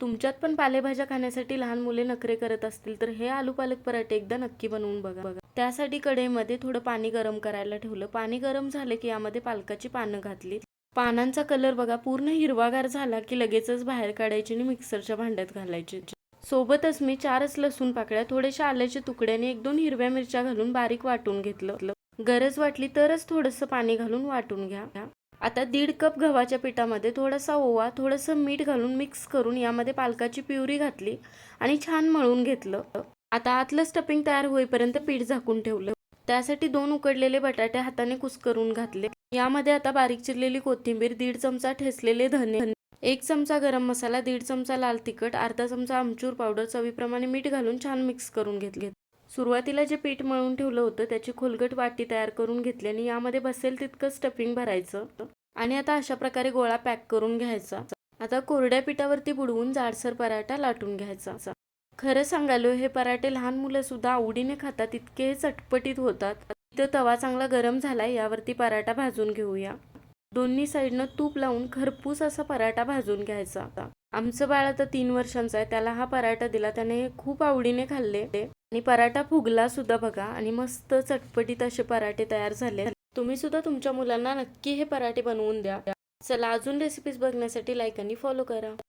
तुमच्यात पण पालेभाज्या खाण्यासाठी लहान मुले नखरे करत असतील तर हे आलू पालक पराठे एकदा नक्की बनवून बघा. त्यासाठी कढईमध्ये थोडं पाणी गरम करायला ठेवलं. पाणी गरम झाले की यामध्ये पालकाची पानं घातली. पानांचा कलर बघा पूर्ण हिरवागार झाला की लगेचच बाहेर काढायची आणि मिक्सरच्या भांड्यात घालायची. सोबतच मी 4 लसूण पाकळ्या, थोडेशा आल्याचे तुकडे आणि 1-2 हिरव्या मिरच्या घालून बारीक वाटून घेतलं. गरज वाटली तरच थोडंसं पाणी घालून वाटून घ्या. आता 1.5 कप गव्हाच्या पिठामध्ये थोडासा ओवा, थोडंसं मीठ घालून मिक्स करून यामध्ये पालकाची प्युरी घातली आणि छान मळून घेतलं. आता आतलं स्टफिंग तयार होईपर्यंत पीठ झाकून ठेवलं. त्यासाठी 2 उकडलेले बटाटे हाताने कुस्करून घातले. यामध्ये आता बारीक चिरलेली कोथिंबीर, 1.5 चमचा ठेचलेले धने, 1 चमचा गरम मसाला, 1.5 चमचा लाल तिखट, अर्धा चमचा आमचूर पावडर, चवीप्रमाणे मीठ घालून छान मिक्स करून घेतले. सुरुवातीला जे पीठ मळून ठेवलं होतं त्याची खोलगट वाटी तयार करून घेतली आणि यामध्ये बसेल तितकं स्टफिंग भरायचं आणि आता अशा प्रकारे गोळा पॅक करून घ्यायचा. आता कोरड्या पिठावरती बुडवून जाडसर पराठा लाटून घ्यायचा. खरं सांगायलो हे पराठे लहान मुलं सुद्धा आवडीने खातात, इतके चटपटीत होतात. इथं तवा चांगला गरम झालाय, यावरती पराठा भाजून घेऊया. दोन्ही साईडनं तूप लावून खरपूस असा पराठा भाजून घ्यायचा. आमचं बाळ आता 3 वर्षांचं आहे, त्याला हा पराठा दिला, त्याने खूप आवडीने खाल्ले आणि पराठा फुगला सुद्धा बघा आणि मस्त चटपटीत असे पराठे तयार झाले. तुम्ही सुद्धा तुमच्या मुलांना नक्की हे पराठे बनवून द्या. चला, अजून रेसिपीज बघण्यासाठी लाईक आणि फॉलो करा.